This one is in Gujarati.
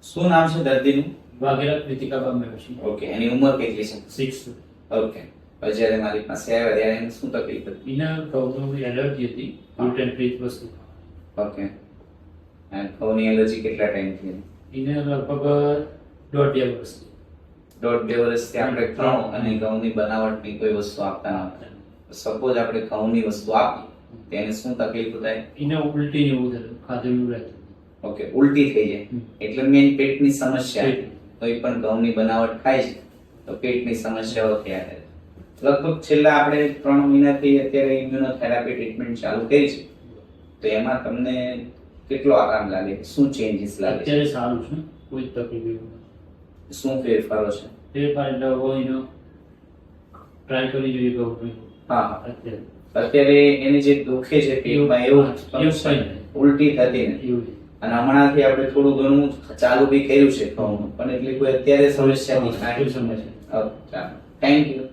શું નામ છે દર્દીનું? વાઘેલા કૃતિકા બામેવશી. ઓકે, એની ઉંમર કેટલી છે? 6. ઓકે, હવે જ્યારે મારી પાસે આવ્યા ત્યારે એને શું તકલીફ હતી? એના ઘઉંની એલર્જી હતી, ગ્લુટેન ફ્રી વસ્તુ. ઓકે, અને ઘઉંની એલર્જી કેટલા ટાઈમથી હતી? એને લગભગ 1.5 વર્ષથી. 1.5 વર્ષથી આપણે ઘઉં અને ઘઉંની બનાવટની કોઈ વસ્તુ આપતા નહોતા. સપોઝ આપણે ઘઉંની વસ્તુ આપી તેને શું તકલીફ થાય? એને ઉલટી ને એવું થતું, ખાધેલું રહેતું. ઓકે, ઉલટી થઈ જાય એટલે મેઇન પેટની સમસ્યા. પેટ. કોઈ પણ ઘઉંની બનાવટ ખાય છે તો પેટની સમસ્યાઓ થયા કરે. લગભગ છેલ્લા આપણે 3 મહિનાથી અત્યારે ઇમ્યુનોથેરાપી ટ્રીટમેન્ટ ચાલુ કરી છે, તો એમાં તમને કેટલો આરામ લાગે? શું ચેન્જીસ લાગે છે? અત્યારે સારું છે, કોઈ તકલીફ એવું નથી. શું ફેરફારો છે? ફેરફાર એટલે હવે એનો ટ્રાય કરી જોઈએ ઘઉં. હા, અત્યારે અત્યારે એને જે દુખે છે પેટમાં એવું કંઈ નહીં. ઉલટી થતી નથી. એવું અને હમણાંથી આપણે થોડું ઘણું ચાલુ બી કર્યું છે ઘઉંનું, પણ એટલી કોઈ અત્યારે સમસ્યા કોઈ નથી. સમસ્યા. ચાલો, થેન્ક યુ.